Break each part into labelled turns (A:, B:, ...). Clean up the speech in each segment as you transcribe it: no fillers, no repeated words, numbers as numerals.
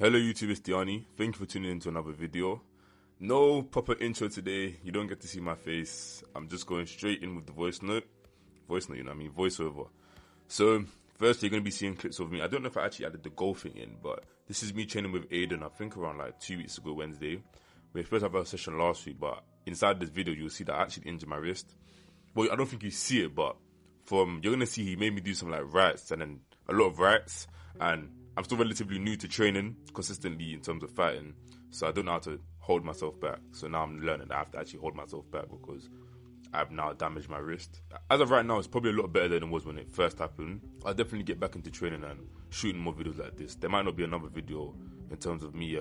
A: Hello YouTube, it's Diani. Thank you for tuning into another video. No proper intro today. You don't get to see my face. I'm just going straight in with the voice note, you know what I mean, voiceover. So first you're going to be seeing clips of me. I don't know if I actually added the goal thing in, but this is me training with Aiden, I think around like 2 weeks ago Wednesday. We were supposed to have a session last week, but inside this video you'll see that I actually injured my wrist. Well, I don't think you see it, but you're going to see he made me do some like rights and then a lot of rights, and I'm still relatively new to training consistently in terms of fighting, so I don't know how to hold myself back. So now I'm learning that I have to actually hold myself back because I've now damaged my wrist. As of right now, it's probably a lot better than it was when it first happened. I'll definitely get back into training and shooting more videos like this. There might not be another video in terms of me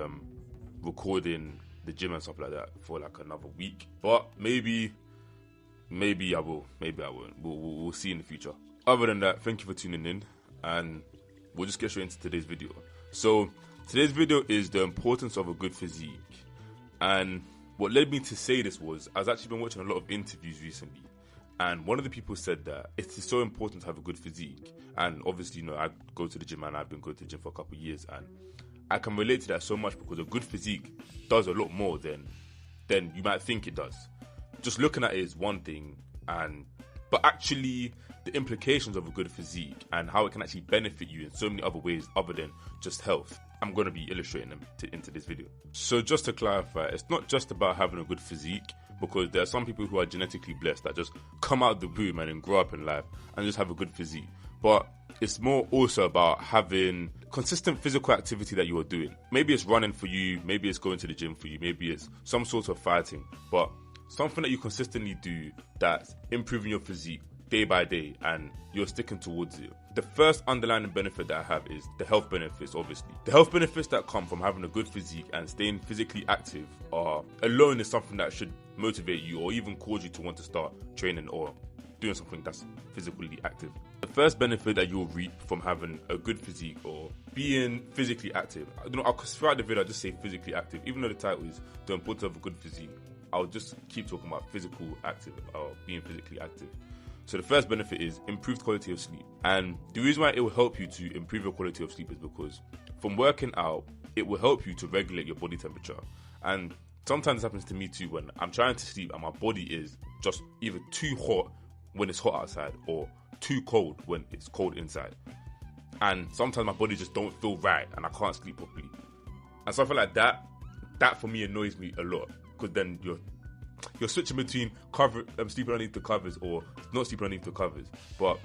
A: recording the gym and stuff like that for like another week, but maybe I will, maybe I won't. We'll see in the future. Other than that, thank you for tuning in, and we'll just get straight into today's video. So today's video is the importance of a good physique. And what led me to say this was, I've actually been watching a lot of interviews recently, and one of the people said that it is so important to have a good physique. And obviously, you know, I go to the gym and I've been going to the gym for a couple of years, and I can relate to that so much because a good physique does a lot more than you might think it does. Just looking at it is one thing, but actually the implications of a good physique and how it can actually benefit you in so many other ways other than just health, I'm going to be illustrating them into this video. So just to clarify, it's not just about having a good physique, because there are some people who are genetically blessed that just come out of the womb and then grow up in life and just have a good physique. But it's more also about having consistent physical activity that you are doing. Maybe it's running for you, maybe it's going to the gym for you, maybe it's some sort of fighting, but something that you consistently do that's improving your physique day by day and you're sticking towards it. The first underlying benefit that I have is the health benefits, obviously. The health benefits that come from having a good physique and staying physically active are alone is something that should motivate you or even cause you to want to start training or doing something that's physically active. The first benefit that you'll reap from having a good physique or being physically active, throughout the video I'll just say physically active, even though the title is the importance of a good physique. I'll just keep talking about physical active or being physically active. So the first benefit is improved quality of sleep. And the reason why it will help you to improve your quality of sleep is because from working out, it will help you to regulate your body temperature. And sometimes it happens to me too when I'm trying to sleep and my body is just either too hot when it's hot outside or too cold when it's cold inside. And sometimes my body just don't feel right and I can't sleep properly. And something like that for me annoys me a lot, because then you're switching between sleeping underneath the covers or not sleeping underneath the covers. But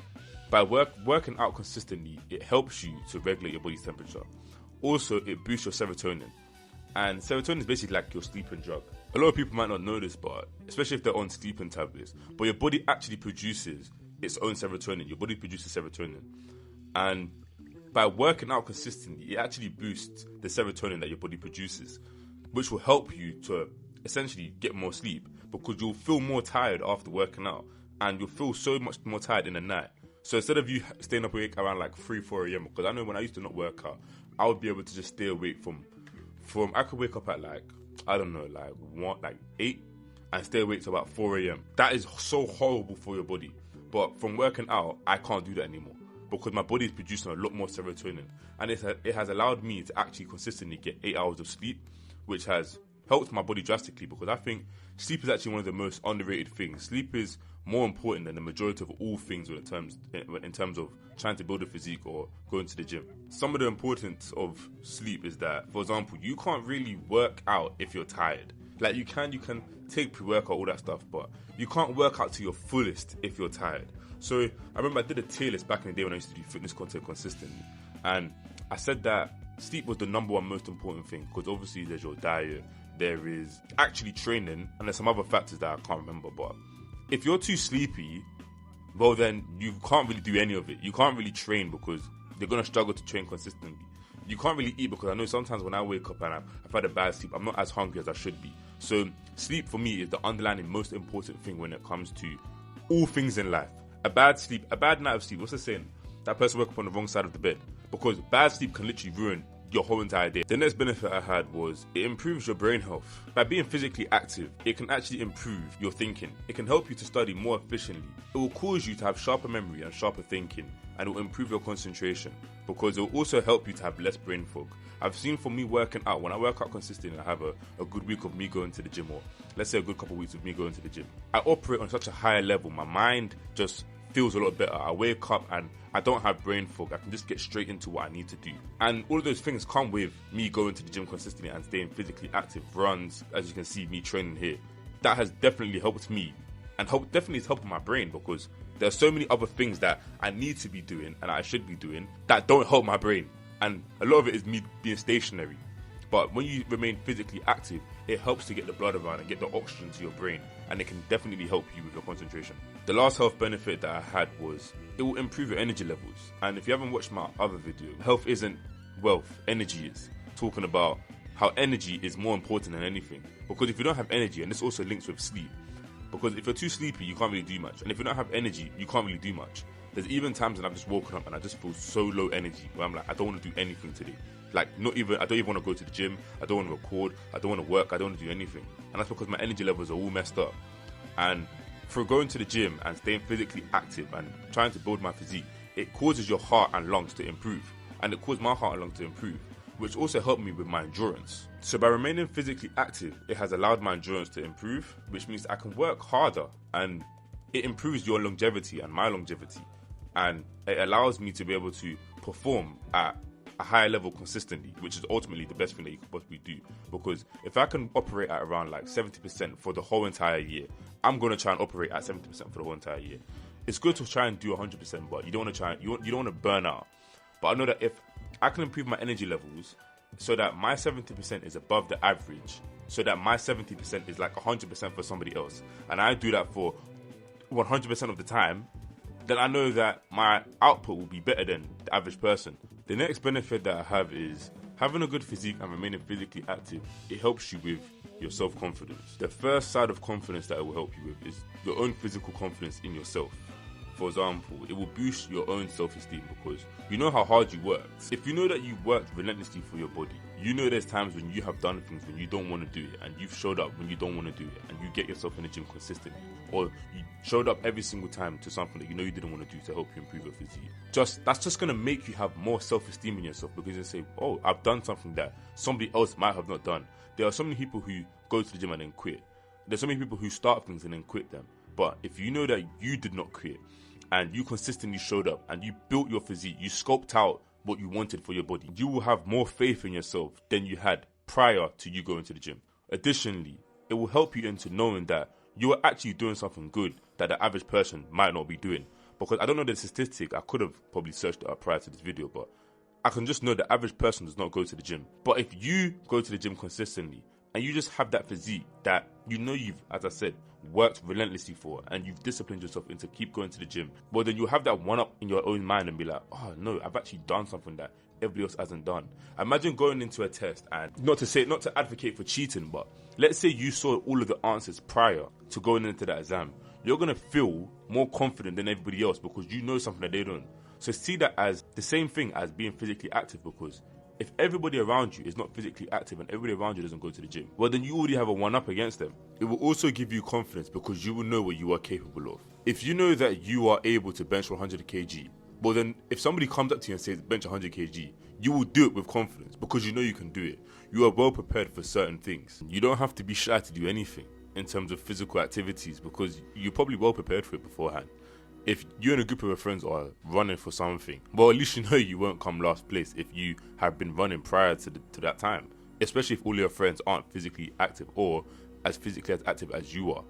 A: by working out consistently, it helps you to regulate your body's temperature. Also, it boosts your serotonin. And serotonin is basically like your sleeping drug. A lot of people might not know this, but especially if they're on sleeping tablets, but your body actually produces its own serotonin. Your body produces serotonin. And by working out consistently, it actually boosts the serotonin that your body produces, which will help you to essentially get more sleep, because you'll feel more tired after working out and you'll feel so much more tired in the night. So instead of you staying up awake around like 3-4 a.m, because I know when I used to not work out, I would be able to just stay awake from I could wake up at like 8 and stay awake till about 4 a.m. That is so horrible for your body. But from working out, I can't do that anymore because my body is producing a lot more serotonin, and it has allowed me to actually consistently get 8 hours of sleep, which has helped my body drastically, because I think sleep is actually one of the most underrated things. Sleep is more important than the majority of all things in terms of trying to build a physique or going to the gym. Some of the importance of sleep is that, for example, you can't really work out if you're tired. Like you can take pre-workout, all that stuff, but you can't work out to your fullest if you're tired. So I remember I did a tier list back in the day when I used to do fitness content consistently, and I said that sleep was the number one most important thing, because obviously there's your diet, there is actually training, and there's some other factors that I can't remember. But if you're too sleepy, well then you can't really do any of it. You can't really train because you're going to struggle to train consistently. You can't really eat, because I know sometimes when I wake up and I've had a bad sleep, I'm not as hungry as I should be. So sleep for me is the underlying most important thing when it comes to all things in life. A bad night of sleep, what's the saying? That person woke up on the wrong side of the bed, because bad sleep can literally ruin your whole entire day. The next benefit I had was it improves your brain health. By being physically active, it can actually improve your thinking. It can help you to study more efficiently. It will cause you to have sharper memory and sharper thinking, and it will improve your concentration because it will also help you to have less brain fog. I've seen for me working out, when I work out consistently, I have a good week of me going to the gym, or let's say a good couple of weeks of me going to the gym. I operate on such a higher level. My mind just feels a lot better. I wake up and I don't have brain fog. I can just get straight into what I need to do. And all of those things come with me going to the gym consistently and staying physically active. Runs, as you can see me training here. That has definitely helped me and definitely is helping my brain, because there's so many other things that I need to be doing and I should be doing that don't help my brain. And a lot of it is me being stationary. But when you remain physically active, it helps to get the blood around and get the oxygen to your brain, and it can definitely help you with your concentration. The last health benefit that I had was it will improve your energy levels. And if you haven't watched my other video, health isn't wealth, energy is. Talking about how energy is more important than anything. Because if you don't have energy, and this also links with sleep, because if you're too sleepy, you can't really do much. And if you don't have energy, you can't really do much. There's even times when I've just woken up and I just feel so low energy, where I'm like, I don't want to do anything today. Like, I don't even want to go to the gym, I don't want to record, I don't want to work, I don't want to do anything. And that's because my energy levels are all messed up. And for going to the gym and staying physically active and trying to build my physique, it causes your heart and lungs to improve. And it caused my heart and lungs to improve, which also helped me with my endurance. So by remaining physically active, it has allowed my endurance to improve, which means I can work harder, and it improves your longevity and my longevity. And it allows me to be able to perform at a higher level consistently, which is ultimately the best thing that you could possibly do. Because if I can operate at around like 70% for the whole entire year, I'm going to try and operate at 70% for the whole entire year. It's good to try and do 100%, but you don't want to burn out. But I know that if I can improve my energy levels so that my 70% is above the average, so that my 70% is like 100% for somebody else, and I do that for 100% of the time, then I know that my output will be better than the average person. The next benefit that I have is having a good physique and remaining physically active. It helps you with your self-confidence. The first side of confidence that it will help you with is your own physical confidence in yourself. For example, it will boost your own self-esteem because you know how hard you worked. If you know that you worked relentlessly for your body, you know there's times when you have done things when you don't want to do it, and you've showed up when you don't want to do it, and you get yourself in the gym consistently, or you showed up every single time to something that you know you didn't want to do to help you improve your physique. That's just going to make you have more self-esteem in yourself, because you say, oh, I've done something that somebody else might have not done. There are so many people who go to the gym and then quit. There's so many people who start things and then quit them. But if you know that you did not quit, and you consistently showed up and you built your physique, you scoped out what you wanted for your body, you will have more faith in yourself than you had prior to you going to the gym. Additionally, it will help you into knowing that you are actually doing something good that the average person might not be doing. Because I don't know the statistic, I could have probably searched it up prior to this video, but I can just know the average person does not go to the gym. But if you go to the gym consistently and you just have that physique that you know you've, as I said, worked relentlessly for, and you've disciplined yourself into keep going to the gym, well then you'll have that one up in your own mind and be like, oh no, I've actually done something that everybody else hasn't done. Imagine going into a test, and not to advocate for cheating, but let's say you saw all of the answers prior to going into that exam. You're going to feel more confident than everybody else because you know something that they don't. So see that as the same thing as being physically active, because if everybody around you is not physically active and everybody around you doesn't go to the gym, well then you already have a one-up against them. It will also give you confidence because you will know what you are capable of. If you know that you are able to bench 100 kg, well then if somebody comes up to you and says bench 100 kg, you will do it with confidence because you know you can do it. You are well prepared for certain things. You don't have to be shy to do anything in terms of physical activities because you're probably well prepared for it beforehand. If you and a group of your friends are running for something, well, at least you know you won't come last place if you have been running prior to that time, especially if all your friends aren't physically active or as physically as active as you are.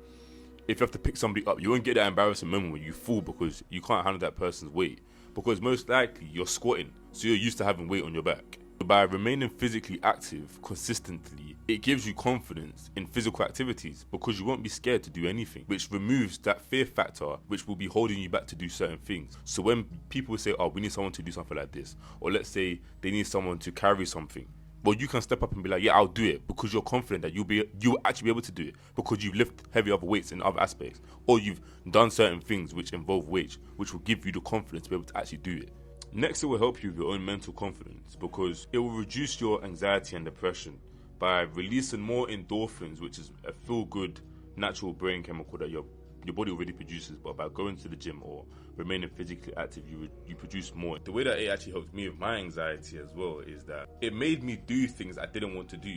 A: If you have to pick somebody up, you won't get that embarrassing moment when you fall because you can't handle that person's weight, because most likely you're squatting, so you're used to having weight on your back. By remaining physically active consistently, it gives you confidence in physical activities because you won't be scared to do anything, which removes that fear factor which will be holding you back to do certain things. So when people say, oh, we need someone to do something like this, or let's say they need someone to carry something, well, you can step up and be like, yeah, I'll do it, because you're confident that you'll actually be able to do it because you've lifted heavy other weights in other aspects, or you've done certain things which involve weight, which will give you the confidence to be able to actually do it. Next, it will help you with your own mental confidence because it will reduce your anxiety and depression by releasing more endorphins, which is a feel-good natural brain chemical that your your body already produces, but by going to the gym or remaining physically active, you produce more. The way that it actually helped me with my anxiety as well is that it made me do things I didn't want to do.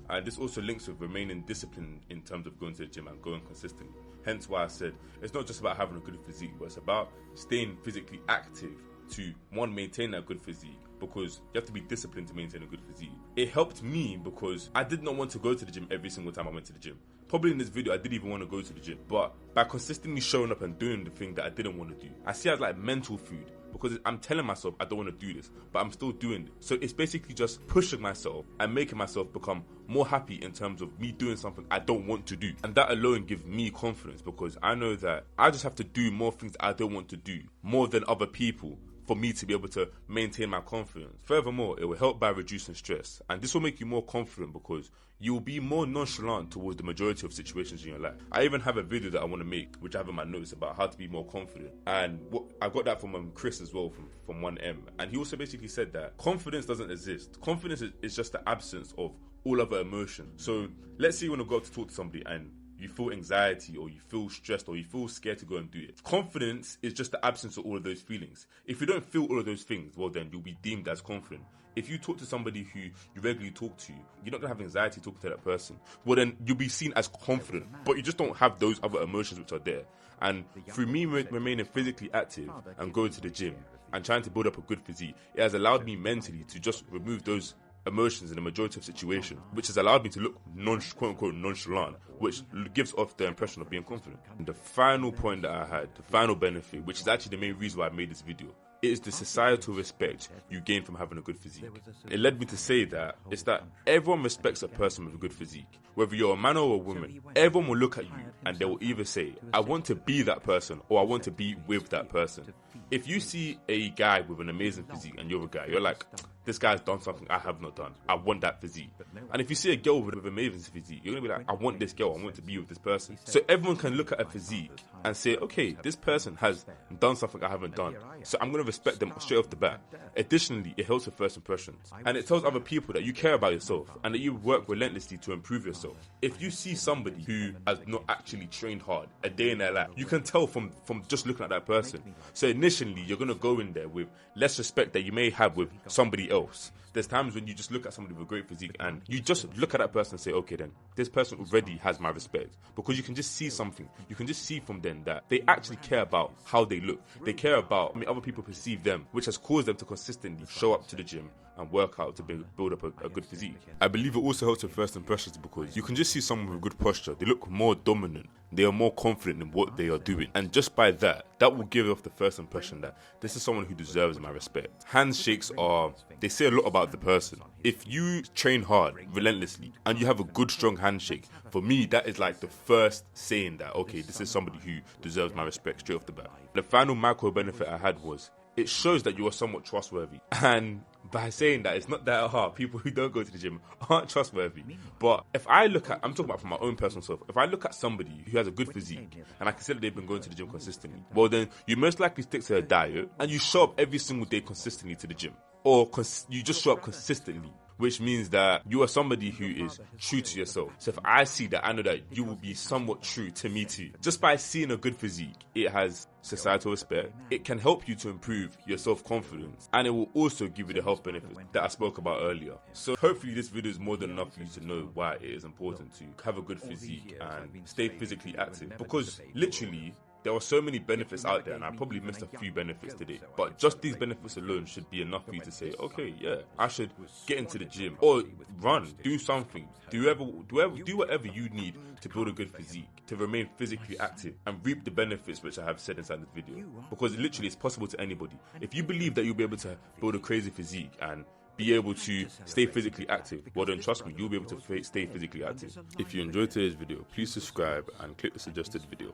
A: And this also links with remaining disciplined in terms of going to the gym and going consistently. Hence why I said it's not just about having a good physique, but it's about staying physically active to, one, maintain that good physique, because you have to be disciplined to maintain a good physique. It helped me because I did not want to go to the gym every single time I went to the gym. Probably in this video I didn't even want to go to the gym, but by consistently showing up and doing the thing that I didn't want to do, I see it as like mental food, because I'm telling myself I don't want to do this, but I'm still doing it. So it's basically just pushing myself and making myself become more happy in terms of me doing something I don't want to do. And that alone gives me confidence, because I know that I just have to do more things I don't want to do, more than other people, for me to be able to maintain my confidence. Furthermore, it will help by reducing stress, and this will make you more confident because you will be more nonchalant towards the majority of situations in your life. I even have a video that I want to make, which I have in my notes, about how to be more confident, and I got that from Chris as well, from 1M, and he also basically said that confidence doesn't exist. Confidence is just the absence of all other emotions. So let's say you want to go up to talk to somebody and you feel anxiety, or you feel stressed, or you feel scared to go and do it. Confidence is just the absence of all of those feelings. If you don't feel all of those things, well then you'll be deemed as confident. If you talk to somebody who you regularly talk to, you're not going to have anxiety talking to that person. Well then you'll be seen as confident, but you just don't have those other emotions which are there. And through me remaining physically active and going to the gym and trying to build up a good physique, it has allowed me mentally to just remove those emotions in the majority of situations, which has allowed me to look quote-unquote nonchalant, which gives off the impression of being confident. And the final point that I had, the final benefit, which is actually the main reason why I made this video, it is the societal respect you gain from having a good physique. It led me to say that it's that everyone respects a person with a good physique. Whether you're a man or a woman, everyone will look at you and they will either say, I want to be that person, or I want to be with that person. If you see a guy with an amazing physique and you're a guy, you're like, this guy's done something I have not done. I want that physique. And if you see a girl with an amazing physique, you're going to be like, I want this girl. I want to be with this person. So everyone can look at a physique and say, okay, this person has done something I haven't done, so I'm going to respect them straight off the bat. Additionally, it helps with first impressions. And it tells other people that you care about yourself and that you work relentlessly to improve yourself. If you see somebody who has not actually trained hard a day in their life, you can tell from just looking at that person. So initially, you're going to go in there with less respect that you may have with somebody else. There's times when you just look at somebody with a great physique and you just look at that person and say, okay then, this person already has my respect. Because you can just see something. You can just see from them that they actually care about how they look. They care about how other people perceive them, which has caused them to consistently show up to the gym and work out to build up a good physique. I believe it also helps with first impressions because you can just see someone with good posture. They look more dominant. They are more confident in what they are doing. And just by that will give off the first impression that this is someone who deserves my respect. Handshakes they say a lot about the person. If you train hard, relentlessly, and you have a good, strong handshake, for me, that is like the first saying that, okay, this is somebody who deserves my respect straight off the bat. The final micro benefit I had was, it shows that you are somewhat trustworthy. And by saying that, it's not that hard. People who don't go to the gym aren't trustworthy. But if I look at, I'm talking about from my own personal self, if I look at somebody who has a good physique and I consider they've been going to the gym consistently, well then you most likely stick to a diet and you show up every single day consistently to the gym. Or you just show up consistently, which means that you are somebody who is true to yourself. So if I see that, I know that you will be somewhat true to me too. Just by seeing a good physique, it has societal respect. It can help you to improve your self-confidence, and it will also give you the health benefits that I spoke about earlier. So hopefully this video is more than enough for you to know why it is important to have a good physique and stay physically active. Because literally, there are so many benefits out there, and I probably missed a few benefits today. But just these benefits alone should be enough for you to say, okay, yeah, I should get into the gym or run, do something, do whatever you need to build a good physique, to remain physically active and reap the benefits which I have said inside this video. Because literally, it's possible to anybody. If you believe that you'll be able to build a crazy physique and be able to stay physically active, well then trust me, you'll be able to stay physically active. If you enjoyed today's video, please subscribe and click the suggested video.